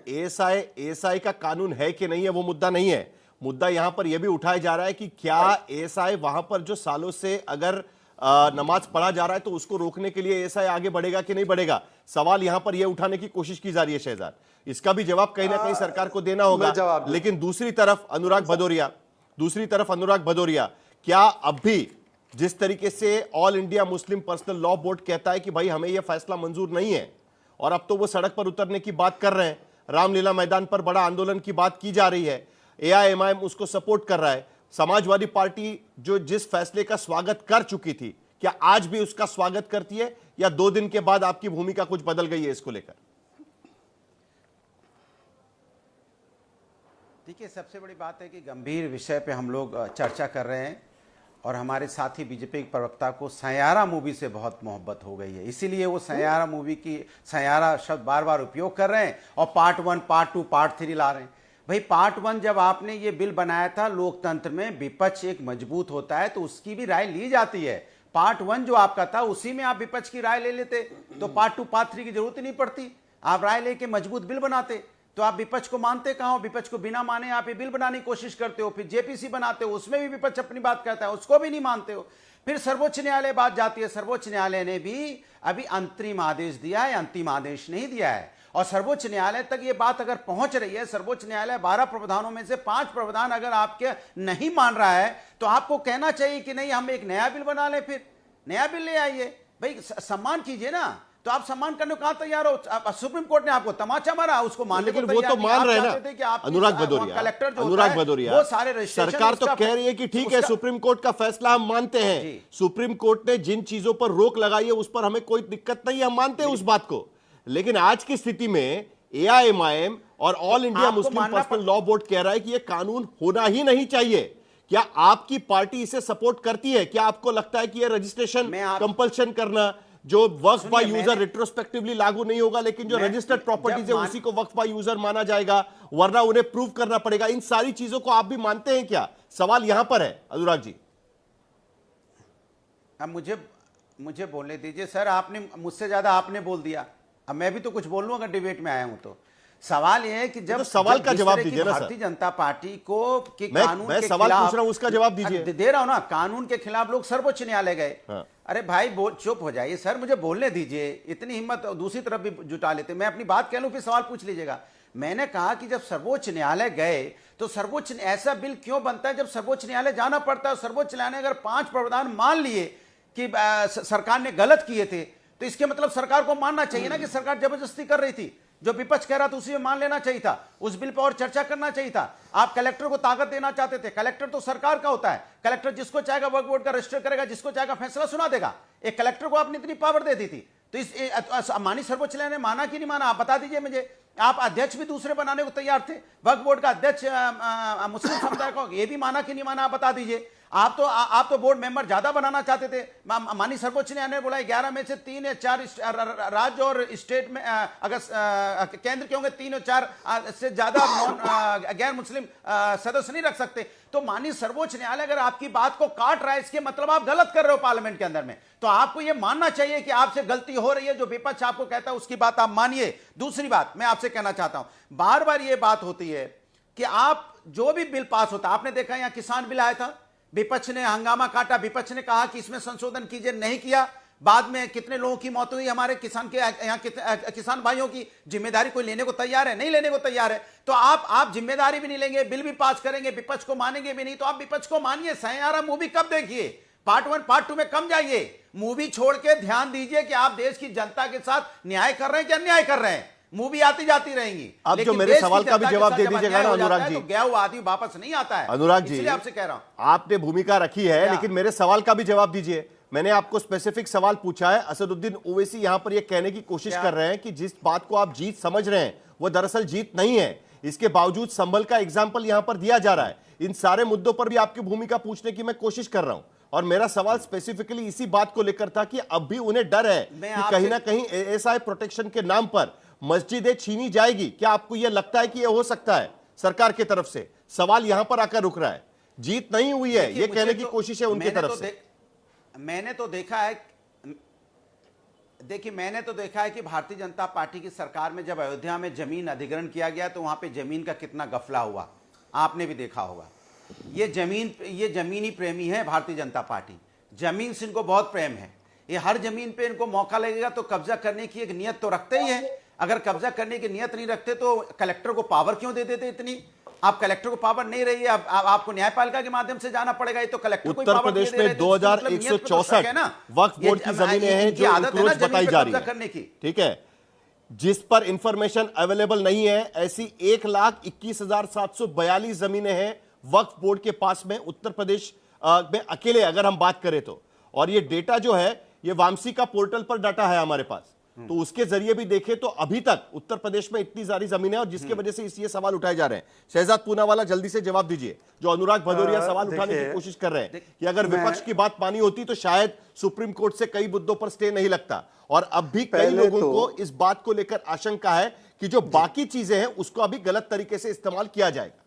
ASI का कानून है कि नहीं है वो मुद्दा नहीं है। मुद्दा यहां पर यह भी उठाया जा रहा है कि क्या एएसआई वहां पर जो सालों से अगर नमाज पढ़ा जा रहा है तो उसको रोकने के लिए एएसआई आगे बढ़ेगा कि नहीं बढ़ेगा। सवाल यहां पर यह उठाने की कोशिश की जा रही है शहजाद, इसका भी जवाब कहीं ना कहीं सरकार को देना होगा। लेकिन दूसरी तरफ अनुराग भदौरिया, क्या अब भी जिस तरीके से all India Muslim personal law board कहता है कि भाई हमें यह फैसला मंजूर नहीं है और अब तो वो सड़क पर उतरने की बात कर रहे हैं, रामलीला मैदान पर बड़ा आंदोलन की बात की जा रही है, एआईएमआईएम उसको सपोर्ट कर रहा है, समाजवादी पार्टी जो जिस फैसले का स्वागत कर चुकी थी क्या आज भी उसका स्वागत करती है या 2 दिन के बाद आपकी भूमिका कुछ बदल गई है इसको लेकर? देखिए, सबसे बड़ी बात है कि गंभीर विषय पे हम लोग चर्चा कर रहे हैं और हमारे साथी बीजेपी के प्रवक्ता को सैयारा मूवी से बहुत मोहब्बत हो गई है, इसीलिए वो सैयारा मूवी की सैयारा शब्द बार बार उपयोग कर रहे हैं और पार्ट 1, पार्ट 2, पार्ट 3 ला रहे हैं। भाई पार्ट 1 जब आपने ये बिल बनाया था, लोकतंत्र में विपक्ष एक मजबूत होता है तो उसकी भी राय ली जाती है। पार्ट 1 जो आपका था उसी में आप विपक्ष की राय ले लेते तो पार्ट 2, पार्ट 3 की जरूरत ही नहीं पड़ती। आप राय लेके मजबूत बिल बनाते तो आप विपक्ष को मानते कहां हो? विपक्ष को बिना माने आप ये बिल बनाने की कोशिश करते हो, फिर जेपीसी बनाते हो, उसमें भी विपक्ष अपनी बात कहता है, उसको भी नहीं मानते हो। फिर सर्वोच्च न्यायालय बात जाती है, सर्वोच्च न्यायालय ने भी अभी अंतरिम आदेश दिया है, अंतिम आदेश नहीं दिया है और सर्वोच्च न्यायालय तक ये बात अगर पहुंच रही है, सर्वोच्च न्यायालय 12 प्रावधानों में से 5 प्रावधान अगर आपके नहीं मान रहा है तो आपको कहना चाहिए कि नहीं हम एक नया बिल बना लें, फिर नया बिल ले आइए। भाई सम्मान कीजिए ना, तो आप सम्मान करने को कहां तैयार हो? सुप्रीम कोर्ट ने आपको तमाचा मारा, उसको मानने को वो तो मान रहे हैं ना अनुराग भदौरिया, वो सारे सरकार तो कह रही है कि ठीक है सुप्रीम कोर्ट का फैसला हम मानते हैं, सुप्रीम कोर्ट ने जिन चीजों पर रोक लगाई है उस पर हमें कोई दिक्कत नहीं है, हम मानते हैं उस बात को। लेकिन आज की स्थिति में एआईएमआईएम और all India Muslim personal law board कह रहा है कि यह कानून होना ही नहीं चाहिए। क्या आपकी पार्टी इसे सपोर्ट करती है? क्या आपको लगता है कि यह रजिस्ट्रेशन कंपल्शन करना जो वक्फ बाय यूजर रिट्रोस्पेक्टिवली लागू नहीं होगा, लेकिन जो रजिस्टर्ड प्रॉपर्टीज है उसी को वक्फ बाय यूजर माना जाएगा, वरना उन्हें प्रूव करना पड़ेगा, इन सारी चीजों को आप भी मानते हैं क्या? सवाल यहां पर है अनुराग जी। अब मुझे बोलने दीजिए सर, आपने मुझसे ज्यादा आपने बोल दिया, अब मैं भी तो कुछ बोल लूं अगर डिबेट में आया हूं तो। सवाल यह है कि जब सवाल का जवाब दीजिए ना सर। भारतीय जनता पार्टी को कि कानून के सवाल पूछ रहा हूं, उसका जवाब दीजिए। दे रहा हूं ना, कानून के खिलाफ लोग सर्वोच्च न्यायालय गए। अरे भाई चुप हो जाइए सर, मुझे बोलने दीजिए, इतनी हिम्मत दूसरी तरफ भी जुटा लेते। मैं अपनी बात कह लूं फिर सवाल पूछ लीजिएगा। मैंने कहा कि जब सर्वोच्च न्यायालय गए तो सर्वोच्च ऐसा बिल क्यों बनता है जब सर्वोच्च न्यायालय जाना पड़ता है? सर्वोच्च न्यायालय ने अगर 5 प्रावधान मान लिए कि सरकार ने गलत किए थे तो इसके मतलब सरकार को मानना चाहिए ना कि सरकार जबरदस्ती कर रही थी। जो विपक्ष कह रहा था उसी में मान लेना चाहिए था, उस बिल पर और चर्चा करना चाहिए था। आप कलेक्टर को ताकत देना चाहते थे, कलेक्टर तो सरकार का होता है, कलेक्टर जिसको चाहेगा वक्फ बोर्ड का रजिस्टर करेगा, जिसको चाहेगा फैसला सुना देगा। एक कलेक्टर को आपने इतनी पावर दे दी थी, तो इस माननीय सर्वोच्च न्यायालय ने माना कि नहीं माना? आप बता दीजिए मुझे। आप अध्यक्ष भी दूसरे बनाने को तैयार थे, वक्फ बोर्ड का अध्यक्ष मुस्लिम समुदाय को, ये भी माना कि नहीं माना? आप बता दीजिए। आप तो बोर्ड मेंबर ज्यादा बनाना चाहते थे। माननीय सर्वोच्च न्यायालय ने बोला 11 में से 3 या 4 राज्य और स्टेट में अगर केंद्र के होंगे 3 या 4 से ज्यादा गैर मुस्लिम सदस्य नहीं रख सकते। तो माननीय सर्वोच्च न्यायालय अगर आपकी बात को काट रहा है, इसके मतलब आप गलत कर रहे हो पार्लियामेंट के अंदर में, तो आपको यह मानना चाहिए कि आपसे गलती हो रही है। जो विपक्ष आपको कहता है उसकी बात आप मानिए। दूसरी बात मैं आपसे कहना चाहता हूं, बार बार यह बात होती है कि आप जो भी बिल पास होता, आपने देखा यहां किसान बिल आया था, विपक्ष ने हंगामा काटा, विपक्ष ने कहा कि इसमें संशोधन कीजिए, नहीं किया। बाद में कितने लोगों की मौत हुई हमारे किसान के यहाँ, किसान भाइयों की जिम्मेदारी कोई लेने को तैयार है? नहीं लेने को तैयार है। तो आप जिम्मेदारी भी नहीं लेंगे, बिल भी पास करेंगे, विपक्ष को मानेंगे भी नहीं। तो आप विपक्ष को मानिए। सैयारा मूवी कब देखिए? पार्ट 1 पार्ट 2 में कम जाइए, मूवी छोड़ के ध्यान दीजिए कि आप देश की जनता के साथ न्याय कर रहे हैं कि अन्याय कर रहे हैं। मूवी आती जाती रहेंगी। आप जो मेरे सवाल का भी जवाब दे दीजिएगा ना अनुराग जी। तो गया हुआ आदमी वापस नहीं आता है। अनुराग जी, इसलिए आपसे कह रहा हूं, आपने भूमिका रखी है, लेकिन मेरे सवाल का भी जवाब दीजिए। मैंने आपको स्पेसिफिक सवाल पूछा है। असदुद्दीन ओवैसी यहां पर यह कहने की कोशिश कर रहे हैं कि जिस बात को आप जीत समझ रहे हैं वो दरअसल जीत नहीं है। इसके बावजूद संभल का एग्जाम्पल यहां पर दिया जा रहा है। इन सारे मुद्दों पर भी आपकी भूमिका पूछने की मैं कोशिश कर रहा हूं, और मेरा सवाल स्पेसिफिकली इसी बात को लेकर था कि अब भी उन्हें डर है कि कहीं ना कहीं एएसआई प्रोटेक्शन के नाम पर मस्जिदें छीनी जाएगी। क्या आपको यह लगता है कि यह हो सकता है सरकार की तरफ से? सवाल यहां पर आकर रुक रहा है। जीत नहीं हुई है यह कहने की कोशिश है उनकी तरफ से। मैंने तो देखा है, देखिए, मैंने तो देखा है कि भारतीय जनता पार्टी की सरकार में जब अयोध्या में जमीन अधिग्रहण किया गया तो वहां पे जमीन का कितना गफला हुआ, आपने भी देखा होगा। ये जमीनी प्रेमी है भारतीय जनता पार्टी, जमीन से इनको बहुत प्रेम है। ये हर जमीन पे इनको मौका लगेगा तो कब्जा करने की एक नियत तो रखते ही है। अगर कब्जा करने की नियत नहीं रखते तो कलेक्टर को पावर क्यों दे देते इतनी? आप कलेक्टर को पावर नहीं रही है, आपको न्यायपालिका के माध्यम से जाना पड़ेगा। ये तो कलेक्टर को उत्तर प्रदेश में 2164 वक्फ बोर्ड की जमीनें हैं जो इंक्रोच बताई जा रही है, ठीक है, जिस पर इंफॉर्मेशन अवेलेबल नहीं है। ऐसी 1,21,742 जमीनें हैं वक्फ बोर्ड के पास में उत्तर प्रदेश में अकेले, अगर हम बात करें तो। और ये डेटा जो है ये वामसी का पोर्टल पर डाटा है हमारे पास, तो उसके जरिए भी देखें तो अभी तक उत्तर प्रदेश में इतनी सारी जमीनें, और जिसकी वजह से ये सवाल उठाए जा रहे हैं। शहजाद पूनावाला जल्दी से जवाब दीजिए। जो अनुराग भदौरिया सवाल उठाने की कोशिश कर रहे हैं कि अगर विपक्ष की बात मानी होती तो शायद सुप्रीम कोर्ट से कई मुद्दों पर स्टे नहीं लगता, और अब भी कई लोगों को इस बात को लेकर आशंका है कि जो बाकी चीजें हैं उसको अभी गलत तरीके से इस्तेमाल किया जाएगा।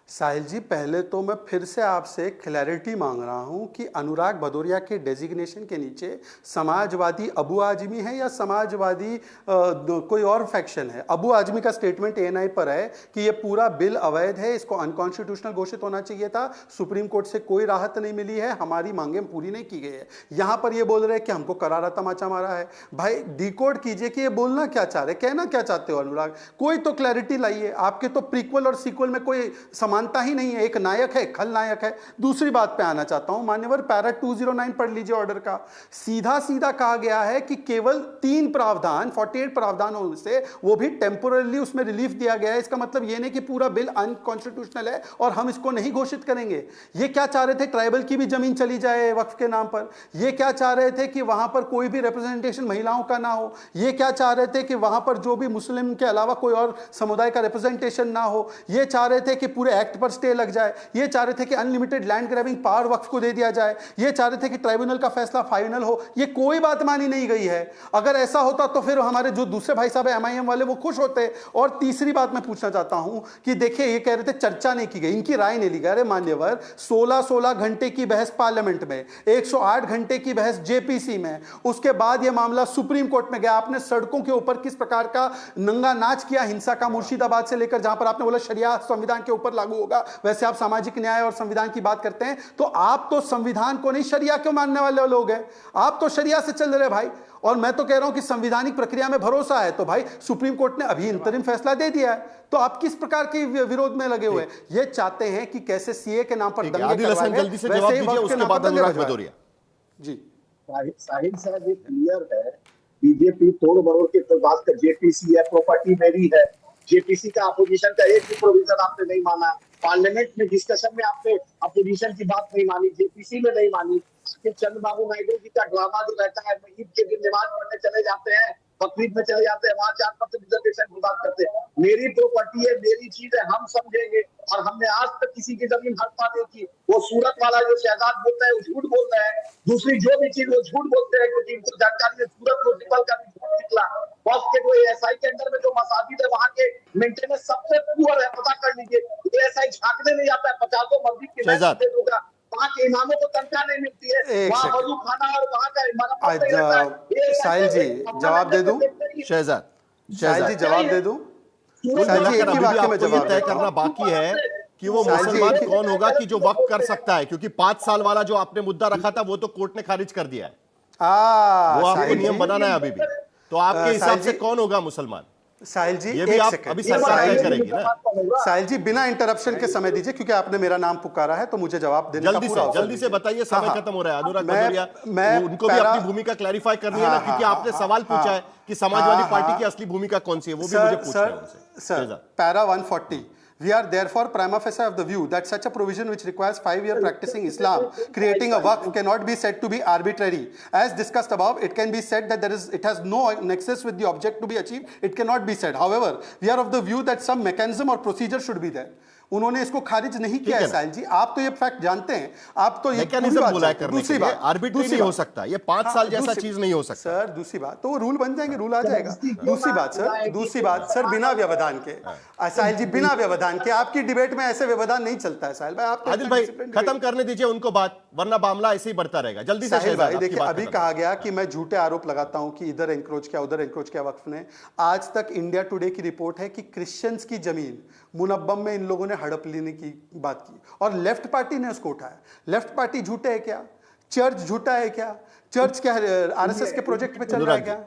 साहिल जी, पहले तो मैं फिर से आपसे क्लैरिटी मांग रहा हूं कि अनुराग भदौरिया के डेजिग्नेशन के नीचे समाजवादी अबू आजमी है या समाजवादी कोई और फैक्शन है। अबू आजमी का स्टेटमेंट एएनआई पर है कि ये पूरा बिल अवैध है, इसको अनकॉन्स्टिट्यूशनल घोषित होना चाहिए था, सुप्रीम कोर्ट से कोई राहत नहीं मिली है, हमारी मांगें पूरी नहीं की गई है। यहां पर ये बोल रहे हैं कि हमको करारा तमाचा मारा है। भाई डिकोड कीजिए कि ये बोलना क्या चाह रहे, कहना क्या चाहते हो अनुराग, कोई तो क्लैरिटी लाइए। आपके तो प्रीक्वल और सीक्वल में कोई समानता ही नहीं है, एक नायक है, खलनायक है। दूसरी बात पे आना चाहता हूं, मान्यवर पैरा 209 पढ़ लीजिए ऑर्डर का। सीधा सीधा कहा गया है कि केवल 3 प्रावधान 48 प्रावधानों से, वो भी टेम्पोरली उसमें रिलीफ दिया गया है। इसका मतलब ये नहीं कि पूरा बिल अनकॉन्स्टिट्यूशनल है और हम इसको नहीं घोषित करेंगे। ये क्या चाह रहे थे, ट्राइबल की भी जमीन चली जाए वक्फ के नाम पर। ये क्या चाह रहे थे कि वहां पर कोई भी रिप्रेजेंटेशन महिलाओं का ना हो। ये क्या चाह रहे थे कि वहां पर जो भी मुस्लिम के अलावा कोई और समुदाय का रिप्रेजेंटेशन ना हो। ये चाह रहे थे कि पूरे एक्ट पर स्टे लग जाए। ये चाह रहे थे कि अनलिमिटेड लैंड ग्रैबिंग पावर वक्फ को दे दिया जाए। ये चाह रहे थे कि ट्राइब्यूनल का फैसला फाइनल हो। ये कोई बात मानी नहीं गई है। अगर ऐसा होता तो फिर हमारे जो दूसरे भाई साहब एमआईएम वाले वो खुश होते। और तीसरी बात मैं पूछना चाहता हूं कि देखिए, ये कह रहे थे चर्चा नहीं की गई, इनकी राय नहीं ली गई। अरे मान्यवर, 16 घंटे की बहस पार्लियामेंट में, 108 घंटे की बहस जेपीसी में, उसके बाद यह मामला सुप्रीम कोर्ट में गया। आपने सड़कों के ऊपर किस प्रकार का नंगा नाच किया हिंसा का, मुर्शिदाबाद से लेकर जहां पर आपने बोला शरिया संविधान के ऊपर लागू होगा। वैसे आप सामाजिक न्याय और संविधान की बात करते हैं, तो आप तो संविधान को नहीं शरिया क्यों मानने वाले लोग हैं? आप तो शरिया से चल रहे भाई। और मैं तो कह रहा हूं कि संवैधानिक प्रक्रिया में भरोसा है, तो भाई सुप्रीम कोर्ट ने अभी इंतरिम फैसला दे दिया है, तो आप किस प्रकार के विरोध में लगे हुए? ये चाहते हैं कि कैसे सीए के नाम पर दंगे करवाएं, जल्दी से जवाब दीजिए, उसके बाद अनुराग भदौरिया जी। साहिल साहब, ये क्लियर है, बीजेपी तोड़ मरोड़ के तो बात कर, जेपीसी है, प्रॉपर्टी मेरी है। जेपीसी का अपोजिशन का एक भी प्रोविजन आपने नहीं माना। पार्लियामेंट में डिस्कशन में आपने अपोजिशन की बात नहीं मानी, जेपीसी में नहीं मानी। चंद्रबाबू नायडू जी का ड्रामा जो रहता है, ईद के दिन नमाज पढ़ने चले जाते हैं, बकरीद में चले जाते हैं, वहां 4% रिजर्वेशन की बात करते हैं। मेरी प्रॉपर्टी है, मेरी चीज है, हम समझेंगे। और हमने आज तक किसी की जमीन हड़पा नहीं की। वो सूरत वाला जो शहजाद बोलता है वो झूठ बोल रहा है, दूसरी जो भी चीज वो झूठ बोलते हैं, क्योंकि इनको जानकारी है सूरत म्युनिसिपल का भी झूठ निकला। वक्फ के कोई एसआई के अंदर में जो मसाजिद है वहां के मेंटेनेंस सबसे पुअर है, पता कर लीजिए। एसआई झांकने नहीं आता है, 50 मस्जिद की होगा, वहां के इमामों को तनख्वाह नहीं मिलती है, वहां वजू खाना और वहां का साहिल जी जवाब दे दूं, शहजाद जी जवाब दे दूं। साहिल जी, एक ही वाक्य में जवाब तय करना बाकी है कि वो मुसलमान कौन होगा कि जो वक्फ कर सकता है, क्योंकि 5 साल वाला जो आपने मुद्दा रखा था वो तो कोर्ट ने खारिज कर दिया है। वो आपको नियम बनाना है अभी भी, तो आपके हिसाब से कौन होगा मुसलमान? साहिल जी, ये भी आप अभी सरकार तय करेगी ना। साहिल जी, बिना इंटरप्शन के समय दीजिए, क्योंकि आपने मेरा नाम पुकारा है तो मुझे जवाब देने का पूरा अवसर जल्दी से बताइए, समय खत्म हो रहा है। अनुराग भदौरिया, उनको भी अपनी भूमिका क्लैरिफाई करनी है ना, क्योंकि आपने सवाल पूछा है कि समाजवादी पार्टी की असली भूमिका कौन सी है, वो भी मुझे पूछना है उनसे। Sir, para 140, we are therefore prima facie of the view that such a provision which requires 5-year practicing Islam, creating a waqf, cannot be said to be arbitrary. As discussed above, it can be said that it has no nexus with the object to be achieved. It cannot be said. However, we are of the view that some mechanism or procedure should be there. उन्होंने इसको खारिज नहीं किया है। साहिल जी, आप तो ये fact जानते हैं, आप तो ये मैकेनिज्म बोला है करने के लिए, आर्बिट्री नहीं हो सकता, ये 5 साल जैसा चीज नहीं हो सकता। सर दूसरी बात, तो वो रूल बन जाएंगे, रूल आ जाएगा। दूसरी बात सर, बिना व्यवधान के, साहिल जी बिना व्यवधान के आपकी डिबेट में ऐसे व्यवधान नहीं चलता है। साहिल भाई, आप आदिल भाई खत्म करने दीजिए उनको बात। वरना मामला ऐसे ही बढ़ता रहेगा। जल्दी से साहिल शहजाद, भाई आपकी देखिए, बात अभी खत्म। कहा गया कि मैं झूठे आरोप लगाता हूं कि इधर एंक्रोच किया उधर एंक्रोच किया वक्फ ने। आज तक इंडिया टुडे की रिपोर्ट है कि क्रिश्चियंस की जमीन मुनब्बम में इन लोगों ने हड़प लेने की बात की और लेफ्ट पार्टी ने उसको उठाया। लेफ्ट पार्टी झूठे है क्या? चर्च झूठा है क्या? चर्च क्या आरएसएस के प्रोजेक्ट पे चल रहा है क्या?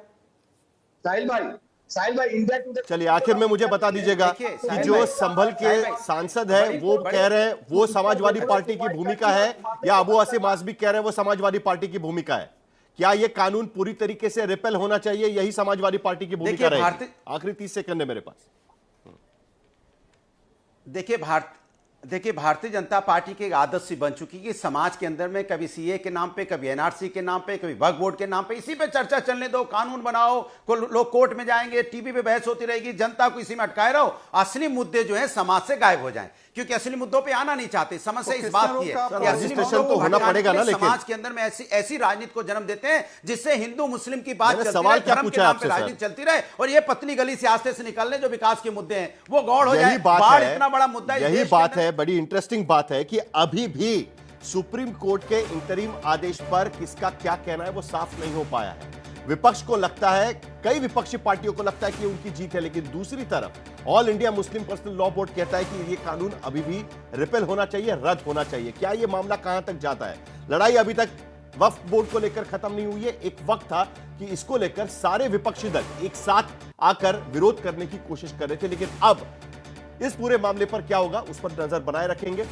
साहिल भाई इंडिया टुडे, चलिए आखिर में मुझे बता दीजिएगा देखिए, कि साहिल जो भाई, संभल के साहिल भाई, सांसद है वो कह रहे हैं वो समाजवादी पार्टी की भूमिका है, या अबू आसिम आज़मी कह रहे हैं वो समाजवादी पार्टी की भूमिका है? क्या ये कानून पूरी तरीके से रिपेल होना चाहिए, यही समाजवादी पार्टी की भूमिका रहेगी? आखिरी 30 सेकंड है मेरे पास। देखिए भारतीय जनता पार्टी की एक आदत सी बन चुकी है कि समाज के अंदर में कभी सीए के नाम पे, कभी एनआरसी के नाम पे, कभी वक्फ बोर्ड के नाम पे, इसी पे चर्चा चलने दो, कानून बनाओ, लोग कोर्ट में जाएंगे, टीवी पे बहस होती रहेगी, जनता को इसी में अटकाए रहो। असली मुद्दे जो है समाज से गायब हो जाएं, क्योंकि असली मुद्दों पे आना नहीं चाहते। समस्या इस बात की है कि असली रजिस्ट्रेशन मुद्दों तो को होना भटकाने पड़ेगा के ना, लिए लेकिन समाज के अंदर में ऐसी राजनीति को जन्म देते हैं जिससे हिंदू मुस्लिम की बात मैंने चलती सवाल रहे, क्या धर्म के पूछा नाम पे आपसे, सर? राजनीति चलती रहे, और ये पतली गली से आस्ते से निकलने जो विकास के मुद्दे हैं वो गौड़ हो यही जाए। बात बाढ़ है, इतना बड़ा मुद्दा है, यही बात है, बड़ी इंटरेस्टिंग बात है कि अभी भी सुप्रीम कोर्ट के इंतरिम आदेश पर किसका क्या कहना है वो साफ नहीं हो पाया है। विपक्ष को लगता है, कई विपक्षी पार्टियों को लगता है कि उनकी जीत है, लेकिन दूसरी तरफ all India Muslim personal law board कहता है कि ये कानून अभी भी रिपेल होना चाहिए, रद्द होना चाहिए। क्या ये मामला कहां तक जाता है? लड़ाई अभी तक वक्फ बोर्ड को लेकर खत्म नहीं हुई है। एक वक्त था कि इसको लेकर सारे विपक्षी दल एक साथ आकर विरोध करने की कोशिश कर रहे थे, लेकिन अब इस पूरे मामले पर क्या होगा उस पर नजर बनाए रखेंगे।